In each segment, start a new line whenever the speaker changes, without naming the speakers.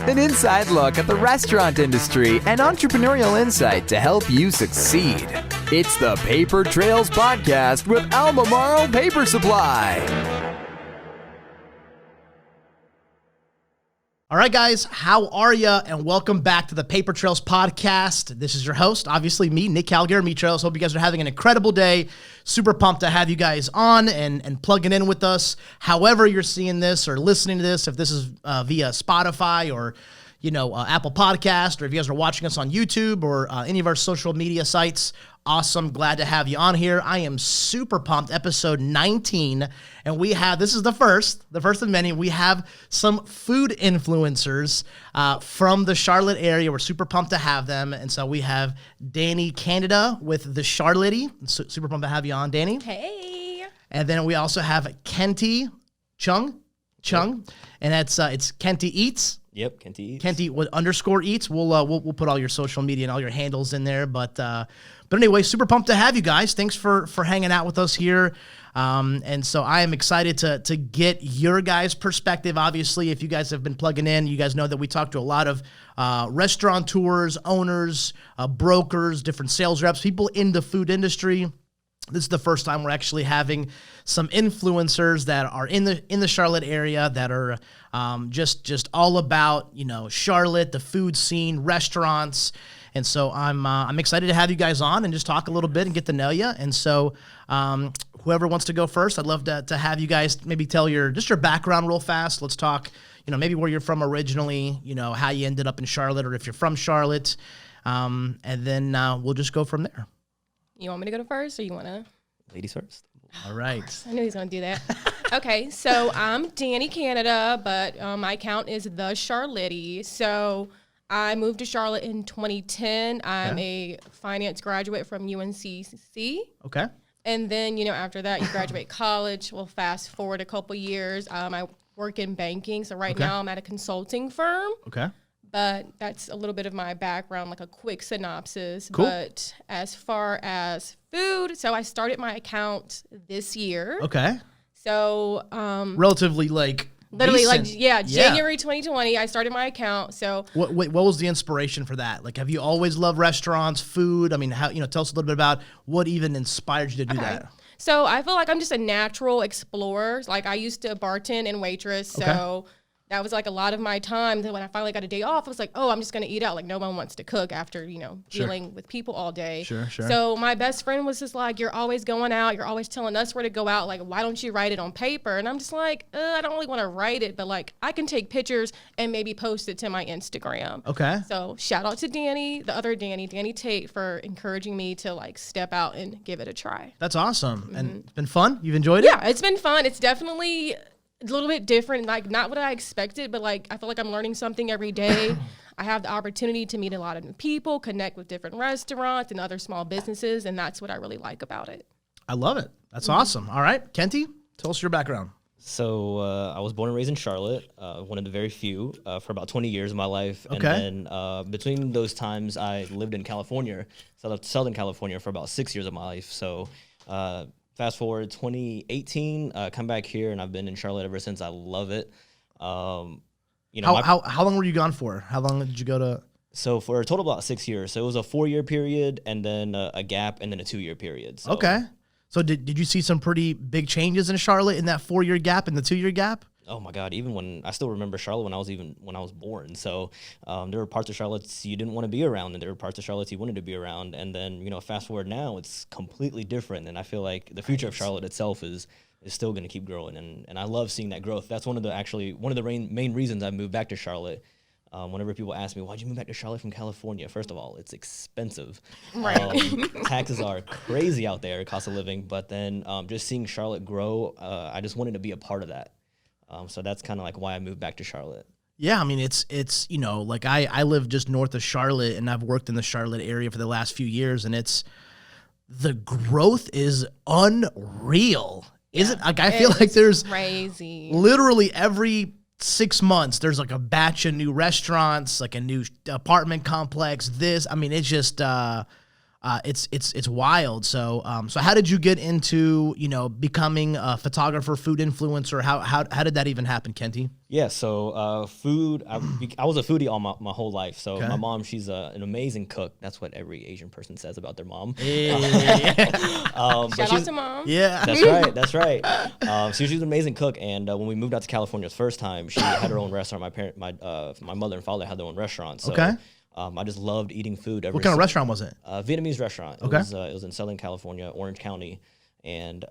an inside look at the restaurant industry and entrepreneurial insight to help you succeed. It's the Paper Trails Podcast with Albemarle Paper Supply.
All right, guys, how are you? And welcome back to the Paper Trails Podcast. This is your host, obviously me, Nick Calgary-Trails. Hope you guys are having an incredible day. Super pumped to have you guys on and plugging in with us. However you're seeing this or listening to this, if this is via Spotify or Apple Podcast, or if you guys are watching us on YouTube or any of our social media sites, awesome. Glad to have you on here. I am super pumped. Episode 19. And we have, this is the first of many. We have some food influencers from the Charlotte area. We're super pumped to have them. And so we have Dani Canada with the Charlotte. Super pumped to have you on, Dani.
Hey.
And then we also have Kenty Chung. And that's it's Kenty Eats.
Yep, Kenty Eats.
Kenty _Eats. We'll put all your social media and all your handles in there. But anyway, super pumped to have you guys. Thanks for hanging out with us here. And so I am excited to get your guys' perspective. Obviously, if you guys have been plugging in, you guys know that we talk to a lot of restaurateurs, owners, brokers, different sales reps, people in the food industry. This is the first time we're actually having some influencers that are in the Charlotte area that are just all about Charlotte, the food scene, restaurants, and so I'm excited to have you guys on and just talk a little bit and get to know you. And so whoever wants to go first, I'd love to have you guys maybe tell your background real fast. Let's talk maybe where you're from originally, how you ended up in Charlotte, or if you're from Charlotte, and then we'll just go from there.
You want me to go first, or you want to?
Ladies first.
All right.
I knew he was going to do that. Okay, so I'm Dani Canada, but my account is the Charlotte. So I moved to Charlotte in 2010. I'm a finance graduate from UNCC.
Okay.
And then, after that, you graduate college. We'll fast forward a couple years. I work in banking. So right now I'm at a consulting firm.
Okay.
But that's a little bit of my background, like a quick synopsis.
Cool.
But as far as food, so I started my account this year.
Okay.
So
relatively
literally
decent.
January 2020, I started my account. So
what was the inspiration for that? Like, have you always loved restaurants, food? I mean, how tell us a little bit about what even inspired you to do that.
So I feel like I'm just a natural explorer. Like, I used to bartend and waitress, so that was like a lot of my time. Then when I finally got a day off, I was like, oh, I'm just going to eat out. Like, no one wants to cook after, dealing with people all day.
Sure.
So my best friend was just like, you're always going out. You're always telling us where to go out. Like, why don't you write it on paper? And I'm just like, I don't really want to write it, but like, I can take pictures and maybe post it to my Instagram.
Okay.
So shout out to Dani, the other Dani Tate, for encouraging me to like step out and give it a try.
That's awesome. And it's been fun? You've enjoyed it?
Yeah, it's been fun. It's definitely a little bit different, like not what I expected, but like I feel like I'm learning something every day. I have the opportunity to meet a lot of new people, connect with different restaurants and other small businesses, and that's what I really like about it.
I love it. That's awesome. All right, Kenty, tell us your background.
So I was born and raised in Charlotte, one of the very few, for about 20 years of my life.
Okay.
And then between those times, I lived in California, Southern California, for about 6 years of my life. So fast forward 2018, come back here, and I've been in Charlotte ever since. I love it.
How long were you gone for? How long did you go to?
So for a total of about 6 years. So it was a 4-year period, and then a gap, and then a 2-year period. So.
Okay. So did you see some pretty big changes in Charlotte in that 4-year gap and the 2-year gap?
Oh my God! Even when I still remember Charlotte when I was born. So there were parts of Charlotte you didn't want to be around, and there were parts of Charlotte you wanted to be around. And then fast forward now, it's completely different. And I feel like the future of Charlotte itself is still going to keep growing. And I love seeing that growth. That's one of the main reasons I moved back to Charlotte. Whenever people ask me, why'd you move back to Charlotte from California? First of all, it's expensive.
Right.
Taxes are crazy out there, cost of living. But then just seeing Charlotte grow, I just wanted to be a part of that. So that's kind of like why I moved back to Charlotte.
Yeah, I mean, it's like I live just north of Charlotte, and I've worked in the Charlotte area for the last few years, and the growth is unreal. Isn't like I feel like there's
crazy.
Literally every 6 months there's like a batch of new restaurants, like a new apartment complex. It's just it's wild. So so how did you get into becoming a photographer, food influencer? How did that even happen, Kenty?
Yeah, so food, I was a foodie all my whole life. So
Okay.
my mom, she's an amazing cook. That's what every Asian person says about their mom.
Shout out to mom.
Yeah.
That's right. So she's an amazing cook, and when we moved out to California the first time, she had her own restaurant. My mother and father had their own restaurant. So,
Okay.
I just loved eating food.
What kind of restaurant was it?
Vietnamese restaurant.
Okay.
It was in Southern California, Orange County, and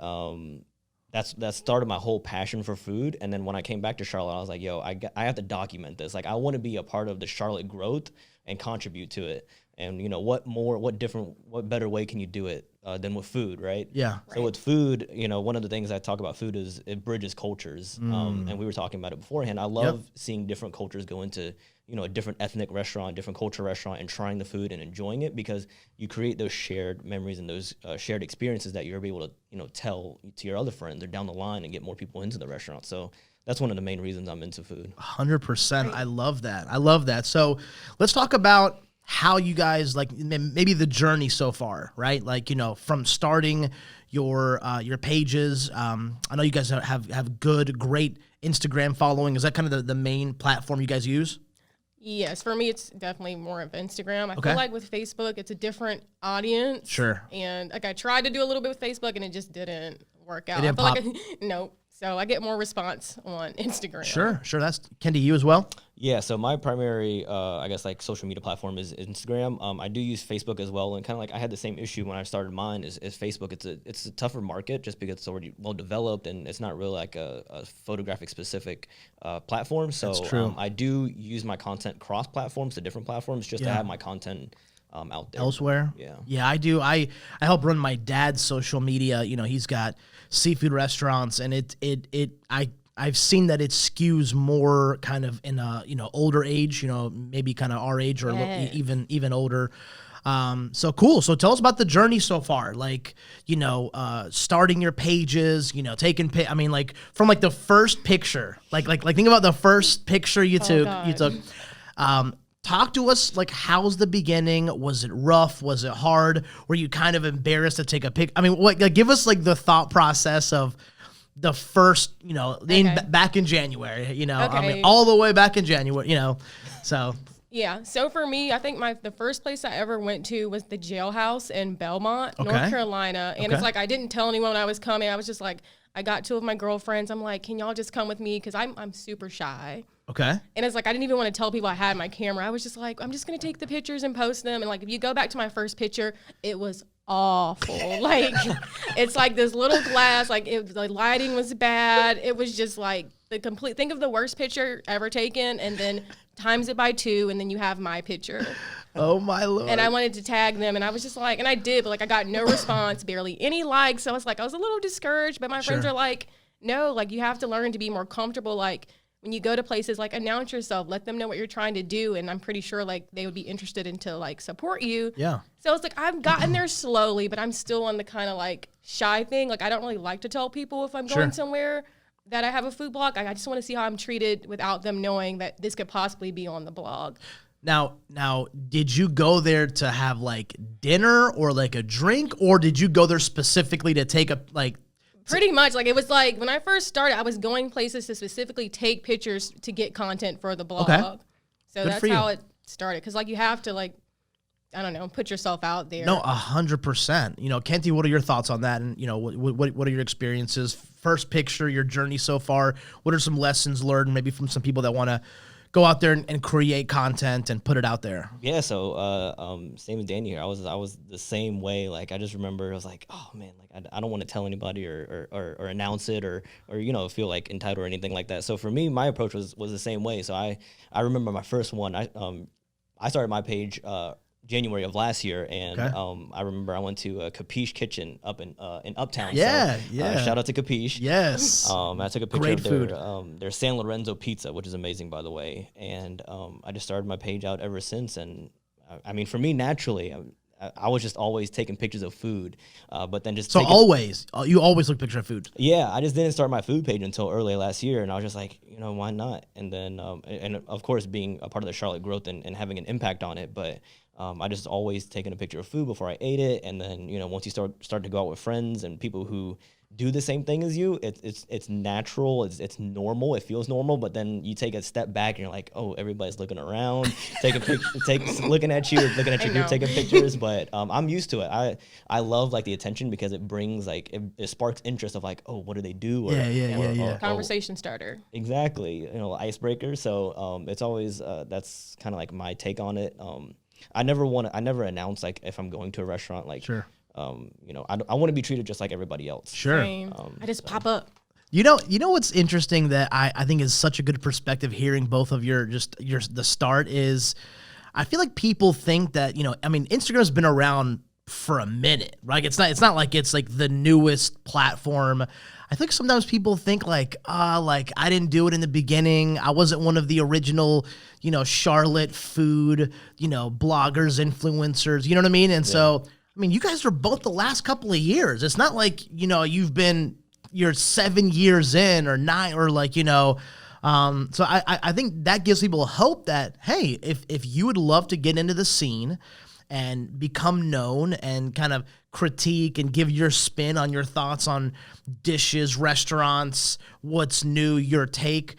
that started my whole passion for food. And then when I came back to Charlotte, I was like, yo, I have to document this. Like, I want to be a part of the Charlotte growth and contribute to it. And what better way can you do it than with food, right?
Yeah.
So with food, one of the things I talk about food is it bridges cultures. And we were talking about it beforehand. I love seeing different cultures go into, a different ethnic restaurant, different culture restaurant, and trying the food and enjoying it, because you create those shared memories and those shared experiences that you're able to, tell to your other friends or down the line and get more people into the restaurant. So that's one of the main reasons I'm into food.
100%. I love that. So let's talk about how you guys, like, maybe the journey so far, right? Like, from starting your pages. I know you guys have great Instagram following. Is that kind of the main platform you guys use?
Yes, for me, it's definitely more of Instagram. I
Okay.
feel like with Facebook, it's a different audience.
Sure.
And like I tried to do a little bit with Facebook, and it just didn't work out.
It didn't
I feel like nope. So I get more response on Instagram.
Sure. That's Kenty, you as well?
Yeah, so my primary, I guess, like social media platform is Instagram. I do use Facebook as well, and kind of like I had the same issue when I started mine. Is Facebook? It's a tougher market just because it's already well developed, and it's not really like a photographic specific platform. So
That's true.
I do use my content cross platforms to different platforms just to have my content out there
Elsewhere? Yeah, I do. I help run my dad's social media. He's got seafood restaurants, and I've seen that it skews more kind of in a older age, maybe kind of our age or even older. So cool. So tell us about the journey so far. Like, starting your pages, taking like from like the first picture, like think about the first picture you took. Talk to us, like, how's the beginning? Was it rough? Was it hard? Were you kind of embarrassed to take a pic? I mean, give us like the thought process of the first, back in January, I mean, all the way back in January, so.
Yeah. So for me, I think the first place I ever went to was the jailhouse in Belmont, North Carolina. And it's like, I didn't tell anyone I was coming. I was just like, I got two of my girlfriends. I'm like, can y'all just come with me? Because I'm super shy.
Okay.
And it's like, I didn't even want to tell people I had my camera. I was just like, I'm just going to take the pictures and post them. And like, if you go back to my first picture, it was awful. Like, it's like this little glass, like the lighting was bad. It was just like think of the worst picture ever taken and then times it by 2 and then you have my picture.
Oh my Lord.
And I wanted to tag them and I was just like, and I did, but like I got no response, barely any likes. So I was a little discouraged, but my friends are like, no, like you have to learn to be more comfortable. Like, when you go to places, like, announce yourself, let them know what you're trying to do, and I'm pretty sure like they would be interested in to like support you.
Yeah.
So it's like I've gotten there slowly, but I'm still on the kind of like shy thing. Like I don't really like to tell people if I'm going somewhere that I have a food blog. I just want to see how I'm treated without them knowing that this could possibly be on the blog.
Now, did you go there to have like dinner or like a drink, or did you go there specifically to take a like?
Pretty much. Like, it was like, when I first started, I was going places to specifically take pictures to get content for the blog.
Okay.
So
Good
that's how it started. Because, like, you have to, like, I don't know, put yourself out there.
No, 100%. Kenty, what are your thoughts on that? And, what are your experiences? First picture, your journey so far. What are some lessons learned maybe from some people that want to go out there and create content and put it out there?
Yeah, so same as Dani here. I was the same way. Like, I just remember I was like, oh man, like I don't want to tell anybody or announce it or feel like entitled or anything like that. So for me, my approach was the same way. So I remember my first one. I started my page January of last year, and I remember I went to Capiche Kitchen up in Uptown.
Yeah,
so, shout out to Capiche.
Yes.
I took a picture
Great
of their San Lorenzo pizza, which is amazing, by the way. And I just started my page out ever since. And I mean, for me, naturally, I was just always taking pictures of food, but then just
So you always look picture of food.
yeah, I just didn't start my food page until early last year, and I was just like, why not? And then, and of course, being a part of the Charlotte growth and having an impact on it, but I just always taking a picture of food before I ate it, and then once you start to go out with friends and people who do the same thing as you, it's natural, it's normal, it feels normal, but then you take a step back and you're like, oh, everybody's looking around, looking at you group, taking pictures, but I'm used to it. I love like the attention because it brings like it sparks interest of like, oh, what do they do?
Yeah.
Conversation starter.
Exactly, icebreaker. So it's always that's kind of like my take on it. I never announce like if I'm going to a restaurant, like
Sure.
I want to be treated just like everybody else.
Sure.
I just pop up.
You know what's interesting that I think is such a good perspective hearing both of your the start is I feel like people think that, Instagram's been around for a minute, right? It's not like it's like the newest platform. I think sometimes people think like I didn't do it in the beginning. I wasn't one of the original, Charlotte food, bloggers, influencers, you know what I mean? And so you guys are both the last couple of years. It's not like, you're 7 years in or 9 or like, so I think that gives people hope that, hey, if you would love to get into the scene and become known and kind of critique and give your spin on your thoughts on dishes, restaurants, what's new, your take,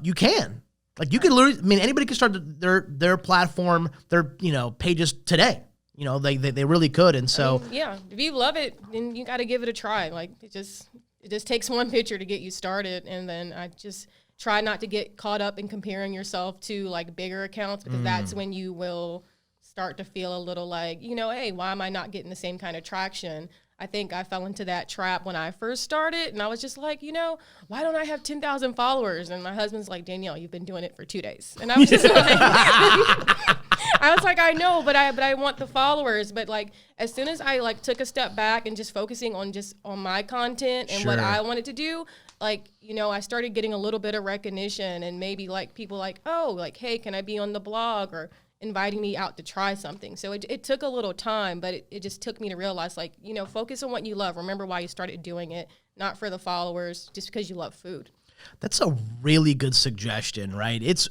you can. Like you could literally, anybody can start their platform, their, pages today. They really could. And so
if you love it, then you got to give it a try. Like it just takes one picture to get you started. And then I just try not to get caught up in comparing yourself to like bigger accounts, because that's when you will start to feel a little like, hey, why am I not getting the same kind of traction? I think I fell into that trap when I first started, and I was just like, why don't I have 10,000 followers? And my husband's like, Danielle, you've been doing it for 2 days. And I was just like, I was like, I know, but I want the followers. But like, as soon as I like took a step back and just focusing on my content and what I wanted to do, like, I started getting a little bit of recognition, and maybe like people like, oh, like, hey, can I be on the blog, or inviting me out to try something. So it took a little time, but it just took me to realize, like, focus on what you love. Remember why you started doing it, not for the followers, just because you love food. That's a really good suggestion, right? It's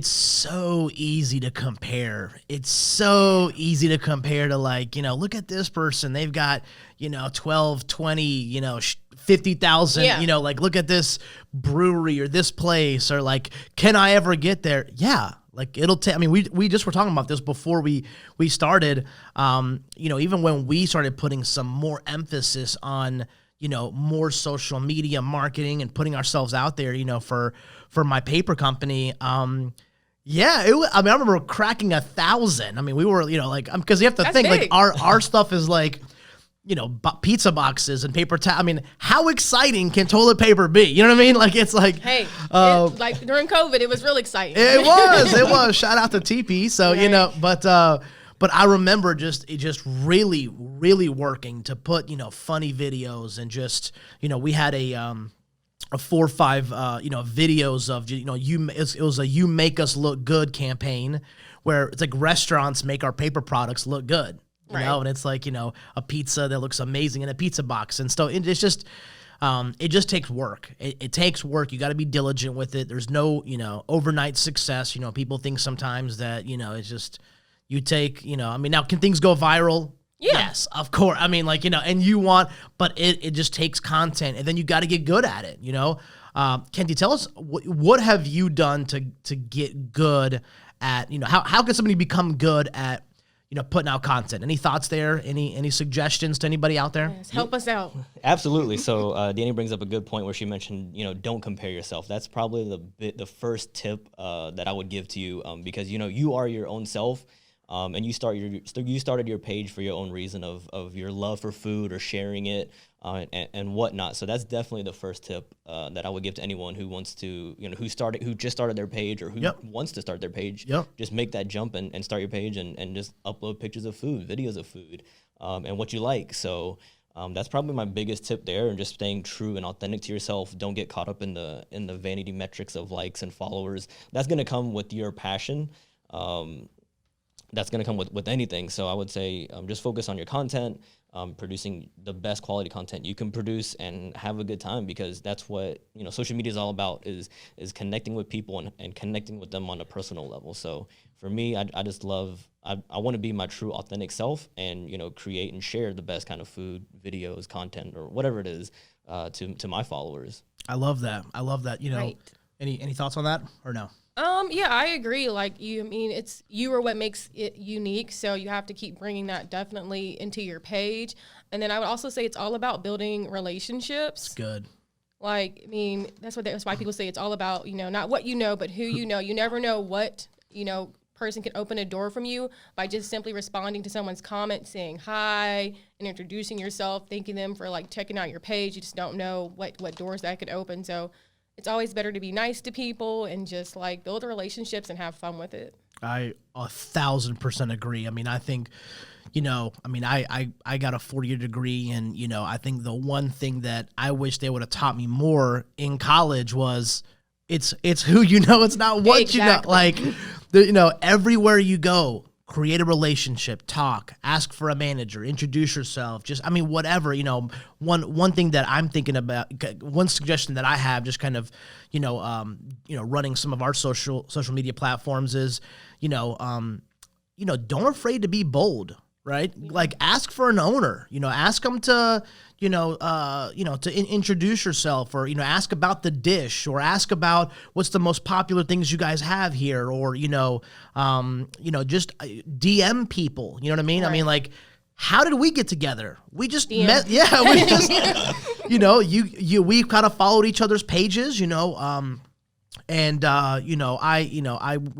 so easy to compare. It's so easy to compare to like, look at this person. They've got, 12, 20, 50,000, like look at this brewery or this place, or like, can I ever get there? Yeah. Like it'll take, we just were talking about this before we started, even when we started putting some more emphasis on, more social media marketing and putting ourselves out there, for my paper company. I remember cracking 1,000. We were, because you have to think big. Like our stuff is like, pizza boxes and paper towel. How exciting can toilet paper be? You know what I mean? Like, it's like, hey, like during COVID, it was real exciting. It was. Shout out to TP. So, right. But I remember just really, really working to put, funny videos and just, we had a 4 or 5, videos of, it was a You Make Us Look Good campaign where it's like restaurants make our paper products look good. You know, and it's like, a pizza that looks amazing in a pizza box. And so it's just, it just takes work. It takes work. You got to be diligent with it. There's no, overnight success. People think sometimes that, it's just, you take, now can things go viral? Yeah. Yes, of course. And you want, but it just takes content, and then you got to get good at it, Kenty, tell us, what have you done to get good at, how can somebody become good at, putting out content? Any thoughts there? Any suggestions to anybody out there? Yes, help us out.
Absolutely. So Dani brings up a good point where she mentioned, don't compare yourself. That's probably the first tip that I would give to you, because you are your own self, and you started your page for your own reason of your love for food or sharing it and whatnot. So that's definitely the first tip that I would give to anyone who wants to, who just started their page, or who wants to start their page. Just make that jump and start your page and just upload pictures of food, videos of food, and what you like. So that's probably my biggest tip there, and just staying true and authentic to yourself. Don't get caught up in the vanity metrics of likes and followers. That's going to come with your passion. that's going to come with anything. So I would say just focus on your content, producing the best quality content you can produce, and have a good time, because that's what, social media is all about, is connecting with people and connecting with them on a personal level. So for me, I just love, I want to be my true authentic self, and, create and share the best kind of food, videos, content, or whatever it is to my followers.
I love that.
Right.
Any thoughts on that or no?
Yeah, I agree. Like it's you are what makes it unique. So you have to keep bringing that definitely into your page. And then I would also say it's all about building relationships.
It's good.
Like, that's why people say it's all about, not what you know, but who you know. You never know what, person can open a door from you by just simply responding to someone's comment, saying hi and introducing yourself, thanking them for like checking out your page. You just don't know what doors that could open. So it's always better to be nice to people and just like build relationships and have fun with it.
I 1,000% agree. I mean, I think, I got a 4-year degree, and, I think the one thing that I wish they would have taught me more in college was it's who you know, it's not what you know. Like, everywhere you go, create a relationship, talk, ask for a manager, introduce yourself, whatever, one thing that I'm thinking about, one suggestion that I have, just kind of, running some of our social media platforms is, don't afraid to be bold, right? Like, ask for an owner, ask them to, to introduce yourself, or, ask about the dish, or ask about what's the most popular things you guys have here, or, just DM people, you know what I mean? Right. I mean, like, how did we get together? We just met. Yeah. We just, we kind of followed each other's pages, we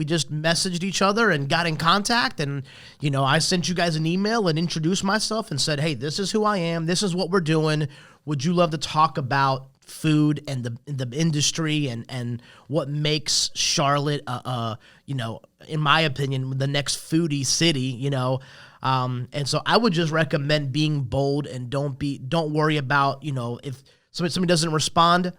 just messaged each other and got in contact, and, I sent you guys an email and introduced myself and said, hey, this is who I am. This is what we're doing. Would you love to talk about food and the industry and what makes Charlotte, in my opinion, the next foodie city, and so I would just recommend being bold, and don't worry about, if somebody doesn't respond.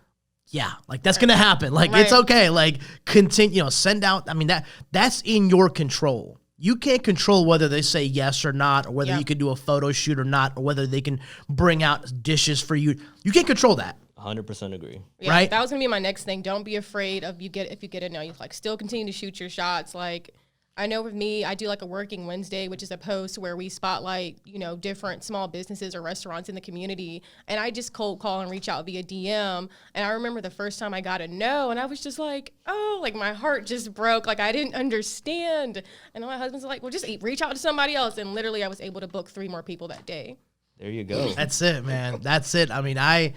Yeah, like, that's going to happen. Like, It's okay. Like, continue, send out. I mean, that's in your control. You can't control whether they say yes or not, or whether you can do a photo shoot or not, or whether they can bring out dishes for you. You can't control that.
100% agree.
Yeah,
right?
That was going to be my next thing. Don't be afraid of if you get it now. You like still continue to shoot your shots. Like, I know with me, I do like a working Wednesday, which is a post where we spotlight, different small businesses or restaurants in the community. And I just cold call and reach out via DM. And I remember the first time I got a no, and I was just like, oh, like my heart just broke. Like, I didn't understand. And my husband's like, well, just reach out to somebody else. And literally I was able to book 3 more people that day.
There you go.
That's it, man. That's it. I mean, I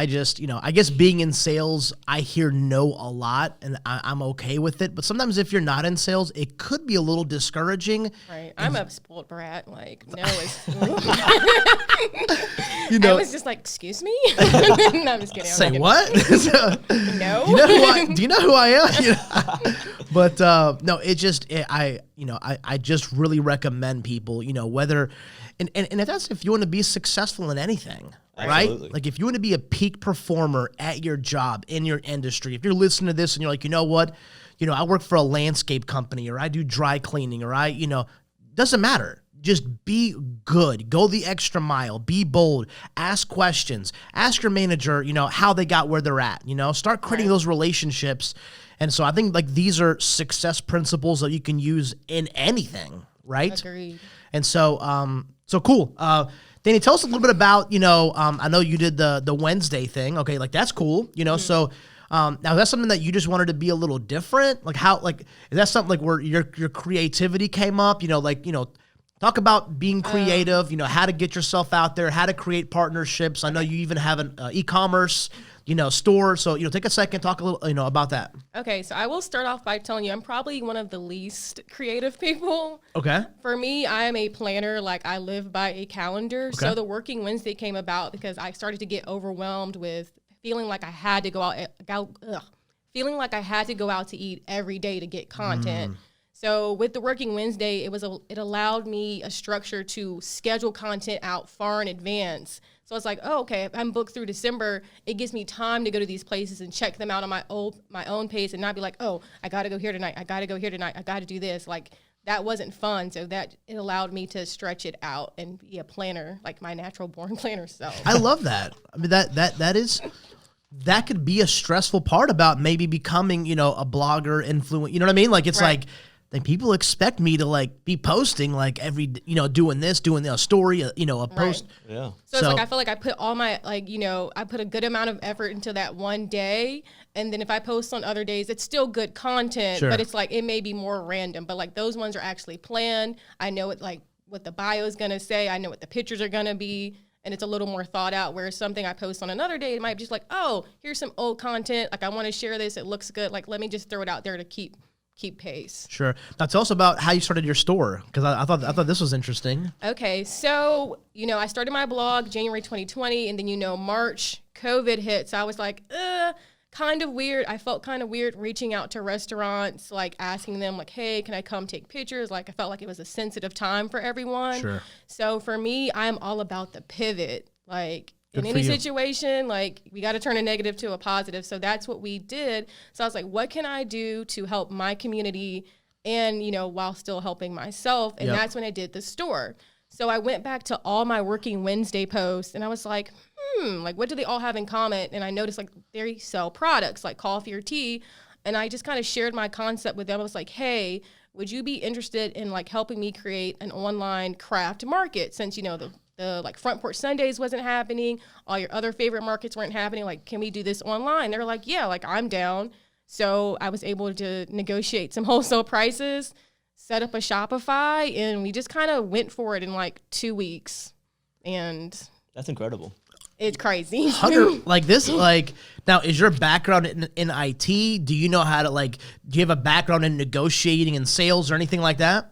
guess being in sales, I hear no a lot, and I'm okay with it. But sometimes if you're not in sales, it could be a little discouraging.
Right. I'm a spoiled brat. Like, no, it's... I was just like, excuse me? No, I'm just kidding.
Say what?
No.
Do you know who I am? But no, I just really recommend people, whether... And if you want to be successful in anything,
Absolutely.
Right? Like, if you want to be a peak performer at your job, in your industry, if you're listening to this and you're like, you know what, I work for a landscape company, or I do dry cleaning, or doesn't matter. Just be good. Go the extra mile. Be bold. Ask questions. Ask your manager, how they got where they're at. Start creating those relationships. And so I think, like, these are success principles that you can use in anything, right?
Agreed.
And so, so cool. Dani, tell us a little bit about, I know you did the Wednesday thing. Okay, like, that's cool. So now that's something that you just wanted to be a little different. Like, how, like, is that something like where your creativity came up? Talk about being creative. How to get yourself out there, how to create partnerships. I know you even have an e-commerce, store. So, take a second, talk a little, about that.
Okay, so I will start off by telling you I'm probably one of the least creative people.
Okay.
For me, I am a planner. Like, I live by a calendar. Okay. So the Working Wednesday came about because I started to get overwhelmed with feeling like I had to go out to eat every day to get content. So with the Working Wednesday, it allowed me a structure to schedule content out far in advance. So it's like, oh, okay, if I'm booked through December, it gives me time to go to these places and check them out on my own pace, and not be like, oh, I got to go here tonight. I got to go here tonight. I got to do this. Like, that wasn't fun. So that it allowed me to stretch it out and be a planner, like my natural born planner self.
I love that. I mean, that could be a stressful part about maybe becoming, a blogger, influencer. You know what I mean? Like, it's like, then people expect me to like be posting like every, doing a story, a post.
Yeah. So it's like, I feel like I put all my, I put a good amount of effort into that one day. And then if I post on other days, it's still good content, but it's like, it may be more random, but like those ones are actually planned. I know what the bio is going to say. I know what the pictures are going to be. And it's a little more thought out, whereas something I post on another day, it might be just like, oh, here's some old content. Like, I want to share this. It looks good. Like, let me just throw it out there to keep pace.
Sure. Now tell us about how you started your store, because I thought this was interesting.
Okay. So, I started my blog January 2020, and then, March, COVID hit. So I was like, kind of weird. I felt kind of weird reaching out to restaurants, like asking them like, hey, can I come take pictures? Like, I felt like it was a sensitive time for everyone.
Sure.
So for me, I'm all about the pivot. Like,
Good
in any situation, like, we got to turn a negative to a positive. So that's what we did. So I was like, what can I do to help my community and, while still helping myself? And that's when I did the store. So I went back to all my Working Wednesday posts, and I was like, like, what do they all have in common? And I noticed, like, they sell products like coffee or tea. And I just kind of shared my concept with them. I was like, hey, would you be interested in, like, helping me create an online craft market? Since, the like Front Porch Sundays wasn't happening, all your other favorite markets weren't happening. Like, can we do this online? They're like, yeah, like, I'm down. So I was able to negotiate some wholesale prices, set up a Shopify, and we just kind of went for it in like 2 weeks. And
that's incredible.
It's crazy.
Now, is your background in IT? Do you know how to do you have a background in negotiating and sales or anything like that?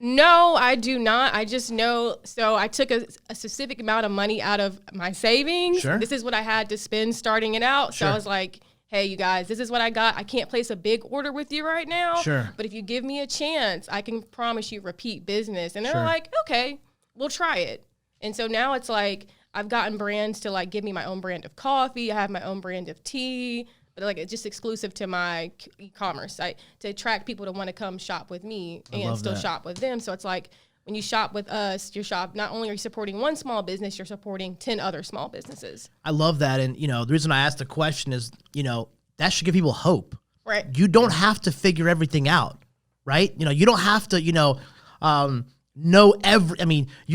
No, I do not. I just know. So I took a specific amount of money out of my savings.
Sure.
This is what I had to spend starting it out. So I was like, hey, you guys, this is what I got. I can't place a big order with you right now.
Sure.
But if you give me a chance, I can promise you repeat business. And they're like, okay, we'll try it. And so now it's like, I've gotten brands to like give me my own brand of coffee. I have my own brand of tea, but like it's just exclusive to my e-commerce site to attract people to want to come shop with me and still shop with them. So it's like when you shop with us, not only are you supporting one small business, you're supporting 10 other small businesses.
I love that. And, the reason I asked the question is, that should give people hope.
Right.
You don't have to figure everything out, right? You don't have to, you're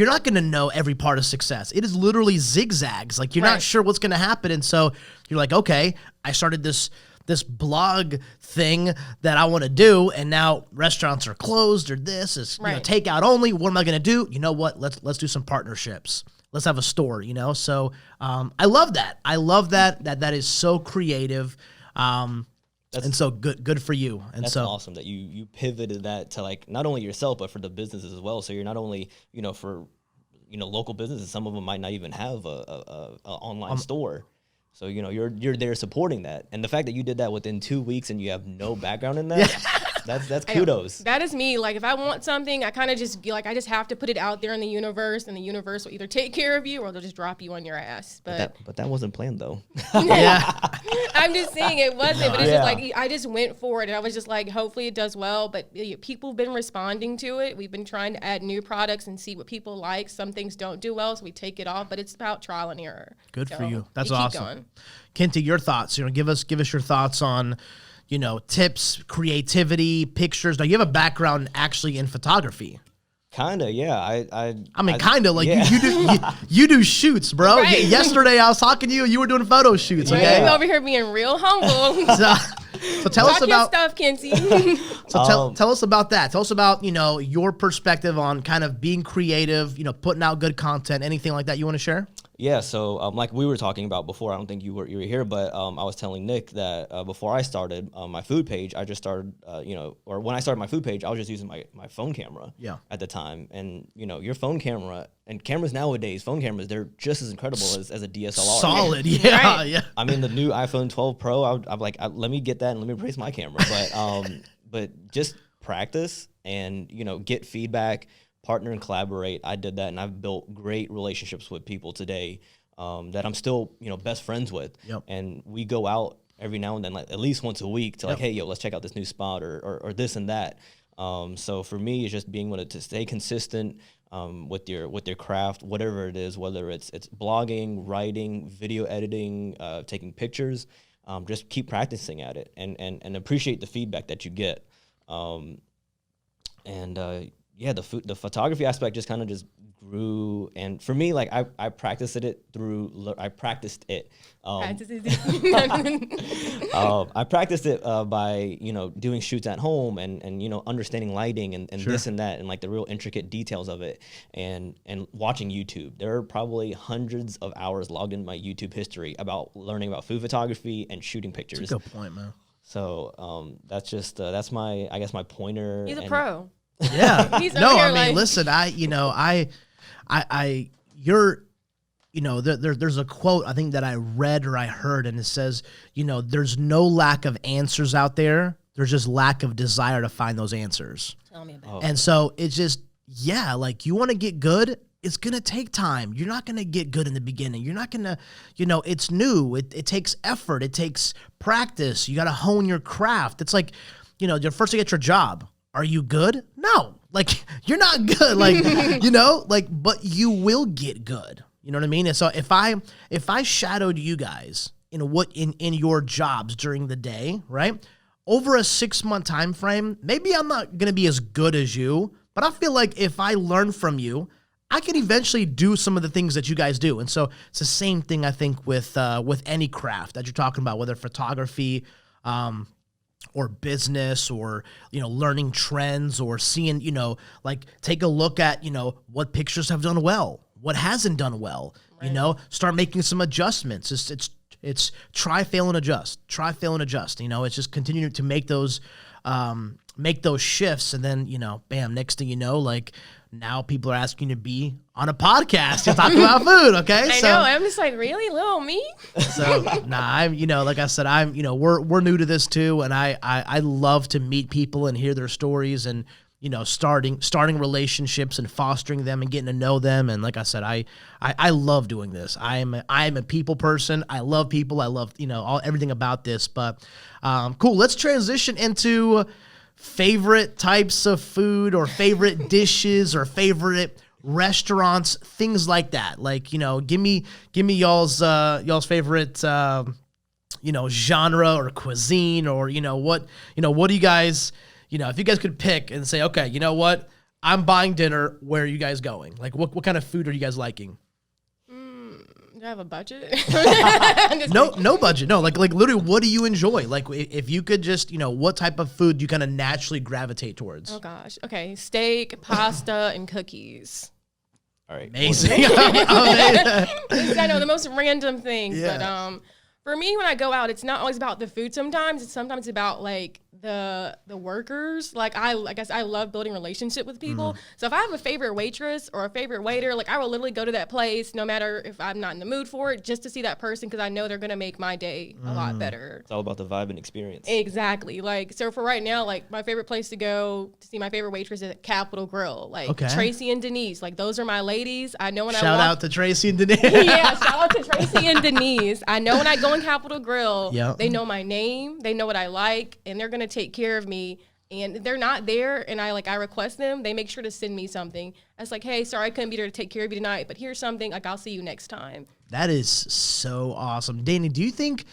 not going to know every part of success. It is literally zigzags. Like, you're not sure what's going to happen. And so you're like, okay, I started this blog thing that I want to do, and now restaurants are closed, or this is takeout only. What am I going to do? You know what? Let's do some partnerships. Let's have a store, So I love that. I love that is so creative. And so good for you. And
that's
so
awesome that you pivoted that to like not only yourself but for the businesses as well. So you're not only for local businesses, some of them might not even have a online store. So you're there supporting that, and the fact that you did that within 2 weeks and you have no background in that. That's kudos.
That is me. Like, if I want something, I kind of just I just have to put it out there in the universe, and the universe will either take care of you or they'll just drop you on your ass. But
that wasn't planned though.
I'm just saying it wasn't. But it's just like I just went for it, and I was just like, hopefully it does well. But people have been responding to it. We've been trying to add new products and see what people like. Some things don't do well, so we take it off. But it's about trial and error.
Good for you. That's
keep
awesome.
Going.
Kenty, your thoughts. Give us your thoughts on tips, creativity, pictures. Now, you have a background actually in photography.
Kinda, yeah.
You do shoots, bro.
Right.
Yesterday I was talking to you. You were doing photo shoots. Okay,
You're over here being real humble.
So tell us about
your stuff, Kenty.
So tell us about that. Tell us about your perspective on kind of being creative. Putting out good content. Anything like that you want to share?
Yeah, so like we were talking about before, I don't think you were here, but I was telling Nick that before I started my food page, I just started, or when I started my food page, I was just using my phone camera at the time. And, your phone camera, and cameras nowadays, phone cameras, they're just as incredible as a DSLR.
Solid, yeah, yeah.
I mean, the new iPhone 12 Pro, I'm like, let me get that and let me replace my camera. But just practice and, get feedback, partner and collaborate. I did that, and I've built great relationships with people today that I'm still, best friends with.
Yep.
And we go out every now and then, like at least once a week to like, hey, yo, let's check out this new spot or this and that. So for me, it's just being able to stay consistent with your craft, whatever it is, whether it's blogging, writing, video editing, taking pictures. Just keep practicing at it and appreciate the feedback that you get. The photography aspect just kind of just grew, and for me, like I practiced it. I practiced it by doing shoots at home and understanding lighting and this and that and like the real intricate details of it and watching YouTube. There are probably hundreds of hours logged in my YouTube history about learning about food photography and shooting pictures.
That's a good point, man.
So that's just that's my pointer.
He's a pro.
Yeah.
He's
No,
over
I
here
mean,
like-
listen, there's a quote I think that I read or I heard, and it says, there's no lack of answers out there. There's just lack of desire to find those answers.
Tell me about
And so it's just, like you want to get good. It's going to take time. You're not going to get good in the beginning. You're not going to, it's new. It takes effort. It takes practice. You got to hone your craft. It's like, you're first to get your job. Are you good? No. Like, you're not good. Like, but you will get good. You know what I mean? And so if I shadowed you guys in your jobs during the day, right? Over a 6-month time frame, maybe I'm not going to be as good as you, but I feel like if I learn from you, I could eventually do some of the things that you guys do. And so it's the same thing, I think, with any craft that you're talking about, whether photography, or business, or, learning trends, or seeing, like take a look at, what pictures have done well, what hasn't done well,
Right.
Start making some adjustments. It's try, fail, and adjust. Try, fail, and adjust. It's just continuing to make those shifts. And then, bam, next thing you know, like now people are asking you to be on a podcast to talk about food. Okay.
I know. I'm just like, really, little me?
So I'm, like I said, I'm, we're new to this too. And I love to meet people and hear their stories and, starting relationships and fostering them and getting to know them. And like I said, I love doing this. I'm a people person. I love people. I love, everything about this, but cool. Let's transition into favorite types of food or favorite dishes or favorite restaurants, things like that. Like, give me y'all's favorite, genre or cuisine, or, what do you guys, if you guys could pick and say, okay, you know what, I'm buying dinner, where are you guys going? Like, what kind of food are you guys liking?
Do I have a budget?
No budget. No, like literally, what do you enjoy? Like, if you could just, what type of food do you kind of naturally gravitate towards?
Oh gosh. Okay. Steak, pasta, and cookies.
All right.
Amazing.
I know the most random things,
Yeah.
but for me, when I go out, it's not always about the food. Sometimes it's about like the workers. Like I guess I love building relationship with people. So if I have a favorite waitress or a favorite waiter, like I will literally go to that place no matter if I'm not in the mood for it, just to see that person, because I know they're gonna make my day a lot better.
It's all about the vibe and experience.
Exactly. Like, so for right now, like my favorite place to go to see my favorite waitress is at Capitol Grill. Like
Okay.
Tracy and Denise. Like those are my ladies. I know when I
Shout
walk.
out to Tracy and Denise.
Yeah, shout out to Tracy and Denise. I know when I go in Capitol Grill,
Yep.
they know my name, they know what I like, and they're gonna take care of me. And if they're not there and I request them, they make sure to send me something. It's like, hey, sorry I couldn't be there to take care of you tonight, but here's something, like I'll see you next time.
That is so awesome. Dani, do you think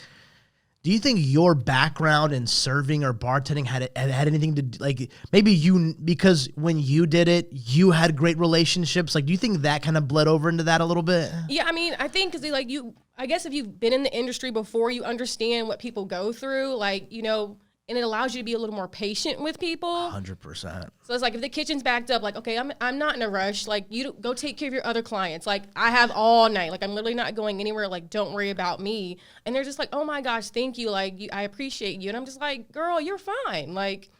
your background in serving or bartending had anything to do, like maybe because when you did it, you had great relationships? Like, do you think that kind of bled over into that a little bit?
Yeah, I mean, I think because I guess if you've been in the industry before, you understand what people go through, and it allows you to be a little more patient with people.
100%.
So it's like if the kitchen's backed up, like, okay, I'm not in a rush. Like, you go take care of your other clients. Like, I have all night. Like, I'm literally not going anywhere. Like, don't worry about me. And they're just like, oh my gosh, thank you. Like, I appreciate you. And I'm just like, girl, you're fine. Like,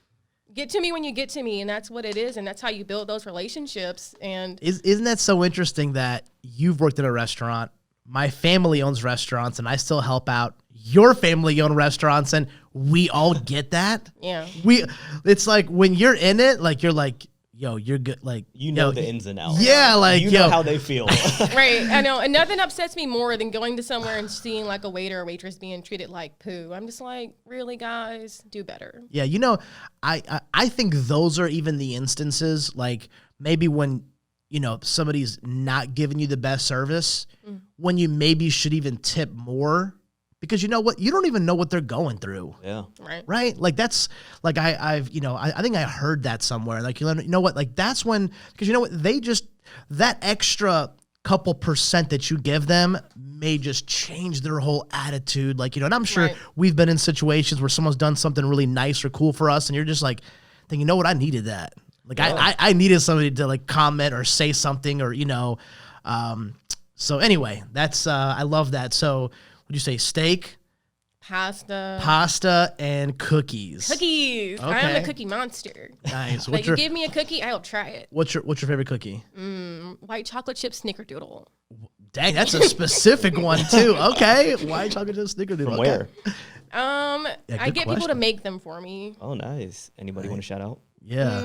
get to me when you get to me. And that's what it is. And that's how you build those relationships. And
Isn't that so interesting that you've worked at a restaurant? My family owns restaurants, and I still help out your family own restaurants, and we all get that.
yeah.
It's like when you're in it, like you're like, yo, you're good. Like,
You know
yo,
the ins and outs.
Yeah, like,
you
yo.
know how they feel.
Right, I know. And nothing upsets me more than going to somewhere and seeing like a waiter or waitress being treated like poo. I'm just like, really, guys, do better.
Yeah, you know, I think those are even the instances, like maybe when, you know, somebody's not giving you the best service, when you maybe should even tip more, because you know what, you don't even know what they're going through.
Yeah.
Right? Like that's like I've you know, I think I heard that somewhere. Like, you know what, like that's when, because you know what, they just, that extra couple percent that you give them may just change their whole attitude. Like, you know, and I'm sure we've been in situations where someone's done something really nice or cool for us, and you're just like, thinking, you know what, I needed that. Like, I needed somebody to like comment or say something, or, you know, so anyway, that's, I love that. So would you say steak, pasta, and cookies?
Cookies.
Okay.
I am a cookie monster.
Nice.
Like, you give me a cookie, I'll try it.
What's your favorite cookie?
White chocolate chip snickerdoodle.
Dang, that's a specific one too. Okay, white chocolate chip snickerdoodle.
From
Okay.
where?
I get people to
question.
make them for me.
Oh, nice. Anybody want to shout out?
Yeah.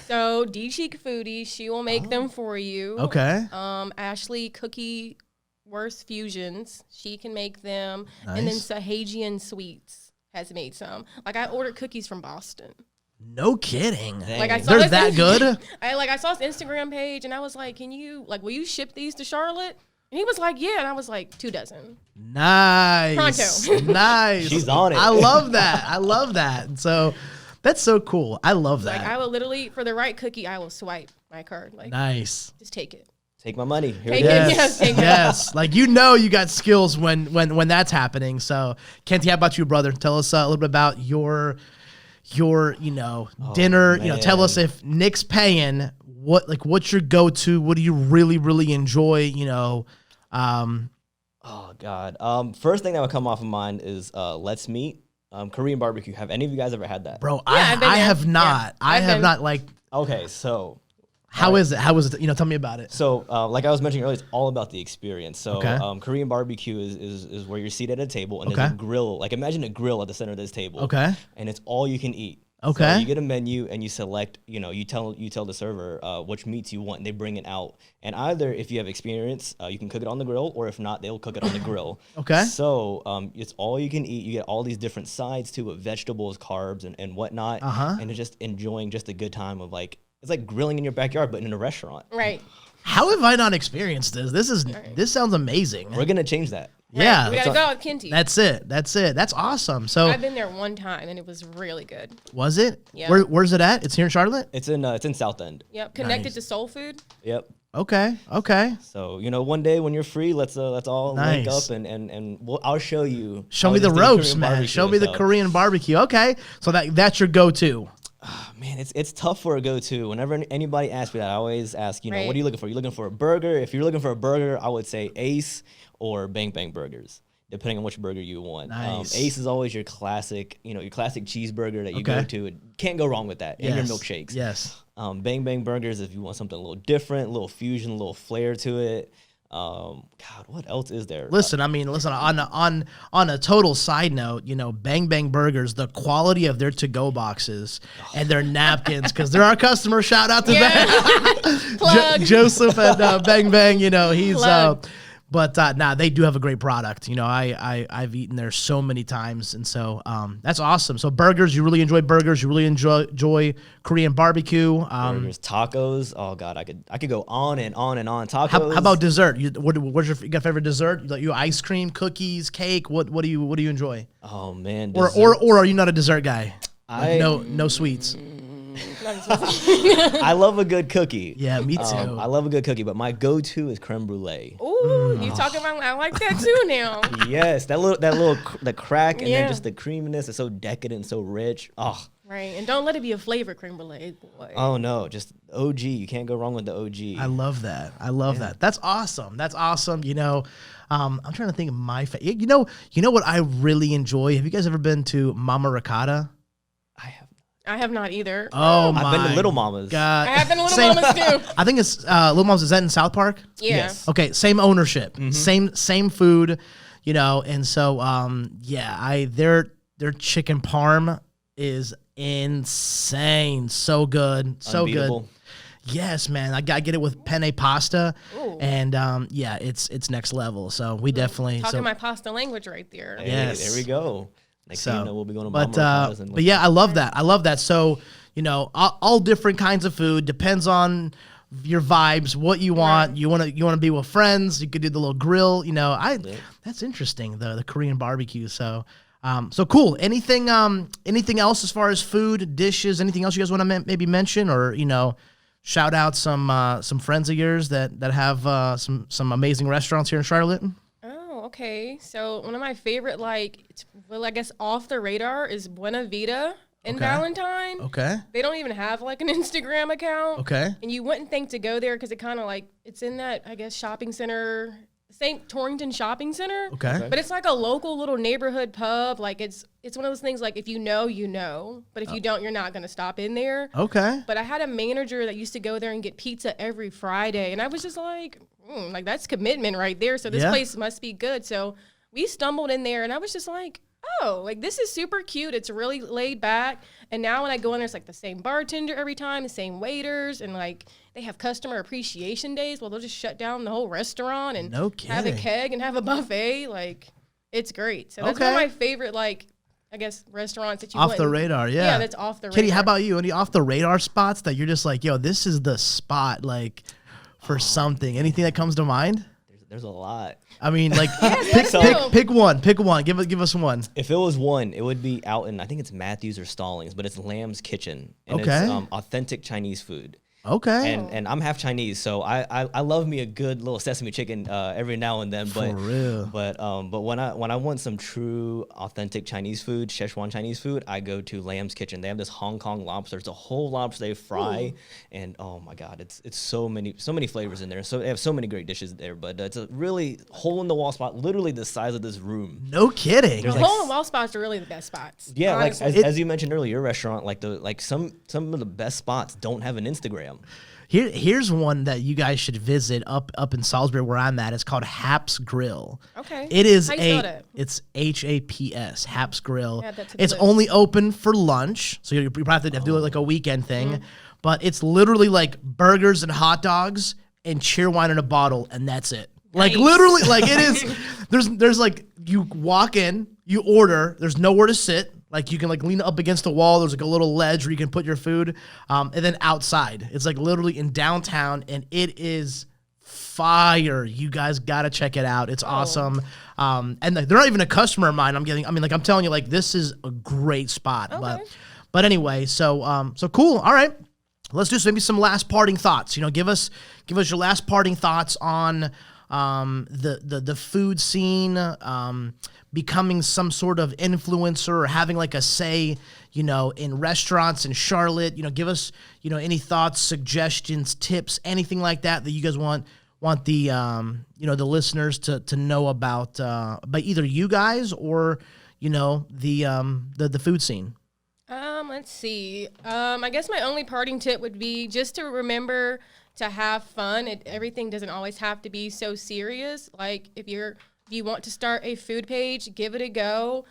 So D Chic Foodie, she will make them for you.
Okay.
Ashley Cookie Worst Fusions, she can make them. And then
Nice.
Sahajian Sweets has made some. Like, I ordered cookies from Boston.
No kidding.
Like, I saw
They're
this
that good?
I saw his Instagram page and I was like, will you ship these to Charlotte? And he was like, yeah. And I was like, 2 dozen.
Nice.
Pronto.
Nice.
She's on it.
I love that. I love that. So that's so cool. I love that.
Like, I will literally, for the right cookie, I will swipe my card. Like,
Nice.
just take it.
Take my money. Here
Take
it
it.
is.
Yes, take it.
Yes. Like, you know, you got skills when that's happening. So, Kenty, how about you, brother? Tell us a little bit about your you know, dinner. You know, tell us, if Nick's paying, what's your go-to? What do you really, really enjoy? You know,
Oh God. First thing that would come off of mind is Let's Meet, Korean barbecue. Have any of you guys ever had that?
bro,
I've been
I
there.
have not.
Yeah,
I
I've
have
been.
not. Like,
Okay, so
how is it? How is it? You know, tell me about it.
So, like I was mentioning earlier, it's all about the experience. So,
Okay.
Korean barbecue is where you're seated at a table and
Okay.
there's a grill. Like, imagine a grill at the center of this table.
Okay.
And it's all you can eat.
Okay.
So you get a menu and you select. You know, you tell the server which meats you want, and they bring it out. And either if you have experience, you can cook it on the grill, or if not, they'll cook it on the grill.
Okay.
So, it's all you can eat. You get all these different sides to it: vegetables, carbs, and whatnot. And it's just enjoying just a good time of like. It's like grilling in your backyard, but in a restaurant.
Right.
How have I not experienced this? This sounds amazing.
We're gonna change that.
Yeah.
We gotta go with Kenty.
That's it. That's awesome. So
I've been there one time and it was really good.
was it?
Yeah.
Where's it at? It's here in Charlotte?
It's in South End.
Yep. Connected
Nice.
to Soul Food.
Yep.
Okay.
So one day when you're free, let's all link
Nice.
up and I'll show you.
Show
how
me
it
the
is to do
ropes,
Korean
man.
barbecue.
Show me the
So,
Korean barbecue. Okay. So that's your go-to.
Man, it's tough for a go-to. Whenever anybody asks me that, I always ask, what
Right.
are you looking for? You looking for a burger? If you're looking for a burger, I would say Ace or Bang Bang Burgers, depending on which burger you want.
Nice.
Ace is always your classic, your classic cheeseburger that you go
Okay.
to. Can't go wrong with that. And your milkshakes.
Yes.
Bang Bang Burgers if you want something a little different, a little fusion, a little flair to it. God, what else is there?
Listen, on a total side note, Bang Bang Burgers, the quality of their to-go boxes and their napkins, because they're our customer. Shout out to them.
Plug.
Joseph at Bang Bang, he's
Plug.
but they do have a great product. I've eaten there so many times, and so that's awesome. So burgers, you really enjoy burgers. You really enjoy Korean barbecue.
Burgers, tacos. Oh God, I could go on and on and on. Tacos.
How about dessert? You got favorite dessert? You ice cream, cookies, cake? What do you enjoy?
Oh man.
Or are you not a dessert guy?
I-
No sweets.
I love a good cookie.
Yeah, me too.
I love a good cookie, but my go-to is creme brulee.
Ooh, you talking about? I like that too now.
Yes, the crack and
Yeah.
then just the creaminess is so decadent, so rich. Oh,
Right, and don't let it be a flavor creme brulee, boy.
oh no, just OG. You can't go wrong with the OG.
I love that. That. That's awesome. I'm trying to think of my favorite. You know what I really enjoy? Have you guys ever been to Mama Ricotta?
I have not either.
Oh my
I've been to Little Mama's.
God.
I have been to Little Mama's too.
I think it's Little Mama's. Is that in South Park?
Yeah.
Yes.
Okay, same ownership, same food, and so their chicken parm is insane. So good. So
Unbeatable.
good. Yes, man. I get it with penne pasta.
Ooh.
And yeah, it's next level. So we definitely
Talking my pasta language right there.
Hey,
Yes.
there we go. Next thing you know, we'll be going to Mama Ricardo's and
but yeah, I love that. I love that. So, you know, all different kinds of food depends on your vibes, what you want.
Right.
You want to be with friends. You could do the little grill. You know, that's interesting. The Korean barbecue. So, so cool. Anything else as far as food, dishes? Anything else you guys want to maybe mention, or you know, shout out some friends of yours that have some amazing restaurants here in Charlotte?
Oh, okay. So one of my favorite, I guess off the radar is Buena Vida in
Okay.
Valentine.
Okay.
They don't even have like an Instagram account.
Okay.
And you wouldn't think to go there because it kind of like, it's in that, I guess, shopping center, St. Torrington Shopping Center.
Okay.
But it's like a local little neighborhood pub. Like it's one of those things like if you know, you know. But if you don't, you're not going to stop in there.
Okay.
But I had a manager that used to go there and get pizza every Friday. And I was just like that's commitment right there. So this
Yeah.
place must be good. So we stumbled in there and I was just like, oh, like this is super cute. It's really laid back. And now when I go in there, it's like the same bartender every time, the same waiters. And like they have customer appreciation days. Well, they'll just shut down the whole restaurant and
No
have a
kidding.
keg and have a buffet. Like it's great. So that's one of my favorite, like, I guess, restaurants that you
Off the
wouldn't-
radar, yeah.
Yeah, that's off the radar.
Kitty, how about you? Any off the radar spots that you're just like, yo, this is the spot, like, for something? Anything that comes to mind?
There's a lot.
I mean, like,
let's go.
pick one. Pick one. Give us one.
If it was one, it would be out in, I think it's Matthews or Stallings, but it's Lamb's Kitchen. And
Okay.
it's authentic Chinese food.
Okay.
And I'm half Chinese, so I love me a good little sesame chicken every now and then. But
For real.
but when I want some true authentic Chinese food, Szechuan Chinese food, I go to Lamb's Kitchen. They have this Hong Kong lobster. It's a whole lobster they fry, and oh my god, it's so many flavors in there. So they have so many great dishes there. But it's a really hole in the wall spot, literally the size of this room.
No kidding.
The hole in wall spots are really the best spots.
Yeah, like
honestly.
as you mentioned earlier, your restaurant, like some of the best spots don't have an Instagram.
Here's one that you guys should visit up in Salisbury where I'm at. It's called Haps Grill.
Okay.
It is
How you spell that?
it's HAPS, Haps Grill.
Add that to the
It's
list.
only open for lunch, so you probably have to do it like a weekend thing. But it's literally like burgers and hot dogs and cheer wine in a bottle, and that's it. Like
Nice.
literally, like it is. There's like you walk in, you order. There's nowhere to sit. Like you can like lean up against the wall. There's like a little ledge where you can put your food. And then outside, it's like literally in downtown, and it is fire. You guys gotta check it out. It's awesome. And like, they're not even a customer of mine. I'm telling you, like this is a great spot.
Okay.
But anyway, so cool. All right. Let's do maybe some last parting thoughts. You know, give us your last parting thoughts on the food scene, becoming some sort of influencer or having like a say, you know, in restaurants in Charlotte. You know, give us, you know, any thoughts, suggestions, tips, anything like that you guys want the you know, the listeners to know about by either you guys or, you know, the food scene.
Let's see. I guess my only parting tip would be just to remember to have fun. Everything doesn't always have to be so serious. Like if you want to start a food page, give it a go.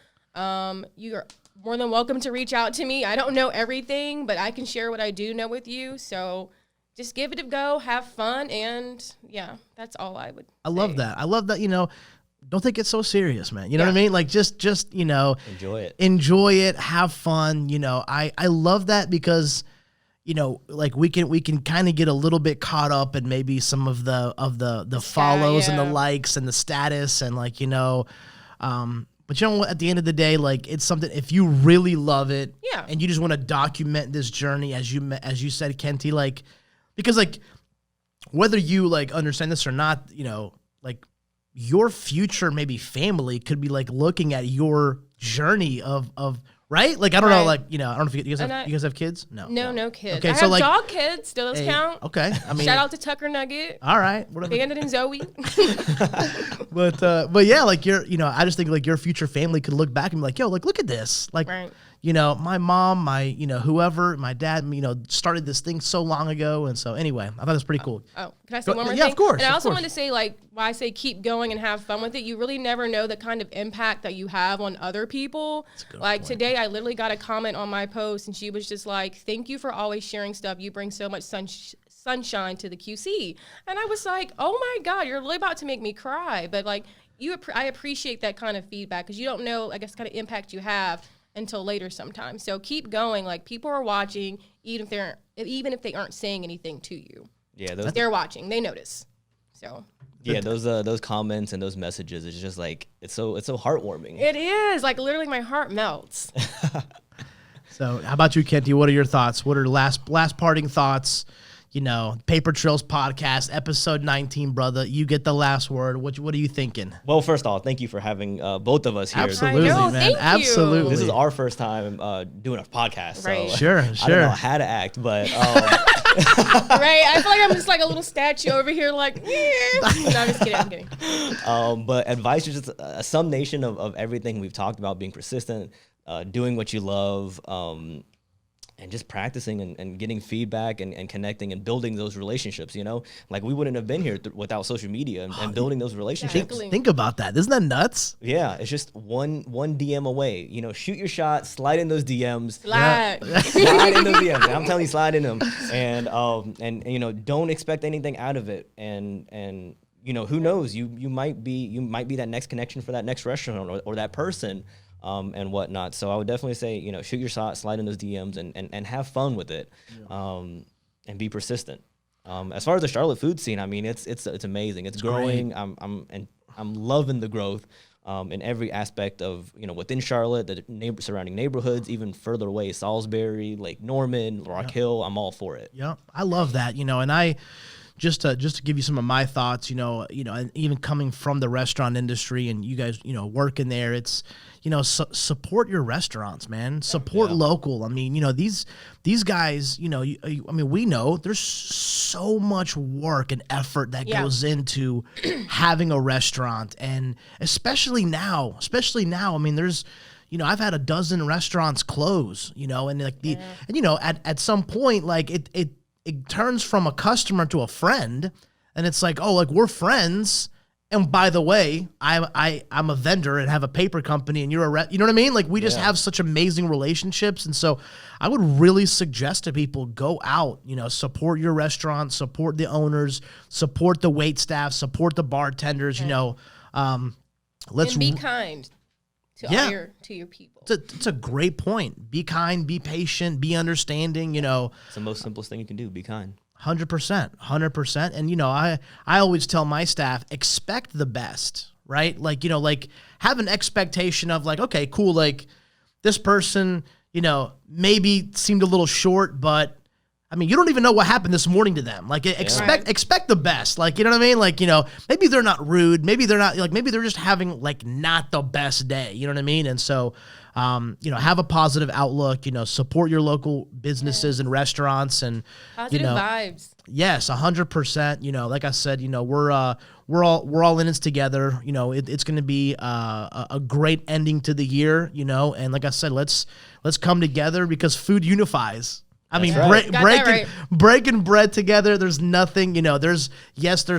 You're more than welcome to reach out to me. I don't know everything, but I can share what I do know with you. So just give it a go, have fun, and yeah, that's all I would say.
I love that. You know, don't take it so serious, man. You know what I
Yeah.
mean? Like just, you know, enjoy it, have fun. You know, I love that because, you know, like we can kind of get a little bit caught up in maybe some of the follows and the
yeah.
likes and the status and like, you know, but you know what, at the end of the day, like it's something, if you really love it
Yeah.
and you just want to document this journey as you said, Kenty, like, because like whether you like understand this or not, you know, like your future maybe family could be like looking at your journey of right? Like I don't know,
Right.
like, you know, I don't know if you
And
guys have kids? No.
No kids.
Okay,
I
so,
have
like-
dog kids. Do those
Hey,
count?
okay. I mean,
Shout out to Tucker Nugget,
all right, whatever.
Bandit and Zoe.
But yeah, like I just think like your future family could look back and be like, yo, like look at this. Like,
Right.
my mom, whoever, my dad, started this thing so long ago. And so anyway, I thought it was pretty cool.
Oh, can I say one more thing?
Yeah, of course.
And I also want to say, like, why I say keep going and have fun with it. You really never know the kind of impact that you have on other people. Like today, I literally got a comment on my post, and she was just like, "Thank you for always sharing stuff. You bring so much sunshine to the QC." And I was like, "Oh my God, you're really about to make me cry." But like, I appreciate that kind of feedback because you don't know, I guess, kind of impact you have until later sometimes. So keep going. Like, people are watching, even if they aren't saying anything to you.
Yeah,
they're watching. They notice. So.
Yeah, those comments and those messages, it's just like it's so heartwarming.
It is, like, literally my heart melts.
So how about you, Kenty? What are your thoughts? What are last parting thoughts? Paper Trails Podcast, episode 19, brother. You get the last word. What are you thinking?
Well, first off, thank you for having both of us here.
Absolutely,
I know,
man.
thank you.
Absolutely.
This is our first time doing a podcast.
Right.
So
Sure.
I don't know how to act, but
Right? I feel like I'm just like a little statue over here, like, no, I'm just kidding. I'm kidding.
But advice is just a summation of everything we've talked about: being persistent, doing what you love, and just practicing and getting feedback and connecting and building those relationships. Like we wouldn't have been here without social media and building those relationships.
Exactly.
Think about that. Isn't that nuts?
Yeah, it's just one DM away. Shoot your shot, slide in those DMs.
Slide.
Slide in those DMs. I'm telling you, slide in them, and don't expect anything out of it. And who knows? You might be that next connection for that next restaurant or that person. And whatnot. So I would definitely say, shoot your shot, slide in those DMs, and have fun with it, and be persistent. As far as the Charlotte food scene, I mean, it's amazing. It's growing. Great. I'm loving the growth in every aspect of within Charlotte, the surrounding neighborhoods, even further away, Salisbury, Lake Norman, Rock Hill. I'm all for it.
Yeah, I love that. And I. Just to give you some of my thoughts, and even coming from the restaurant industry and you guys, working there, it's, support your restaurants, man. Support local. I mean, these guys, we know there's so much work and effort that goes into having a restaurant, and especially now. I mean, there's. I've had a dozen restaurants close. And like at some point, like it turns from a customer to a friend, and it's like, oh, like we're friends. And by the way, I'm a vendor and have a paper company, and you're you know what I mean? Like we just have such amazing relationships, and so I would really suggest to people go out, support your restaurant, support the owners, support the wait staff, support the bartenders. Let's
and be kind to your people.
It's a great point. Be kind, be patient, be understanding.
It's the most simplest thing you can do. Be kind.
100%. And I always tell my staff, expect the best, right? Like have an expectation of like, okay, cool. Like this person, maybe seemed a little short, but I mean, you don't even know what happened this morning to them. Like expect the best. Like, you know what I mean? Like, maybe they're not rude. Maybe they're not maybe they're just having like not the best day. You know what I mean? And so, have a positive outlook, support your local businesses and restaurants and
positive vibes.
Yes, 100%. Like I said, we're all in this together. It's going to be a great ending to the year, and like I said, let's come together because food unifies. I mean, breaking bread together, there's nothing, there's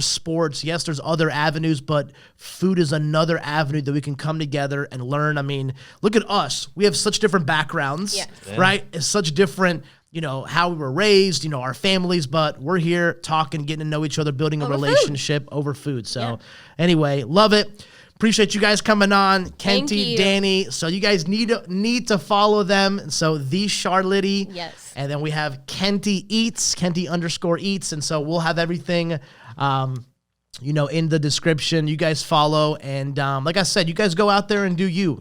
sports, there's other avenues, but food is another avenue that we can come together and learn. I mean, look at us. We have such different backgrounds, right? It's such different, how we were raised, our families, but we're here talking, getting to know each other, building a relationship over food. So anyway, love it. Appreciate you guys coming on, Kenty, Dani. So you guys need to follow them. So the Charlotte, and then we have Kenty Eats, Kenty_Eats, and so we'll have everything, in the description. You guys follow, and like I said, you guys go out there and do you.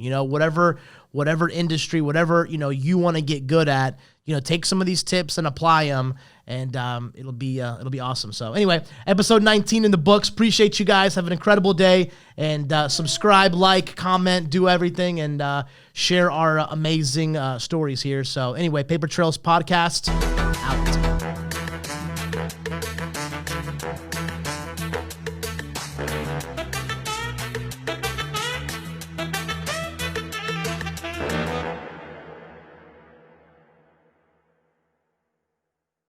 Whatever industry, whatever you want to get good at. Take some of these tips and apply them, and it'll be awesome. So anyway, episode 19 in the books. Appreciate you guys. Have an incredible day, and subscribe, like, comment, do everything, and share our amazing stories here. So anyway, Paper Trails Podcast out.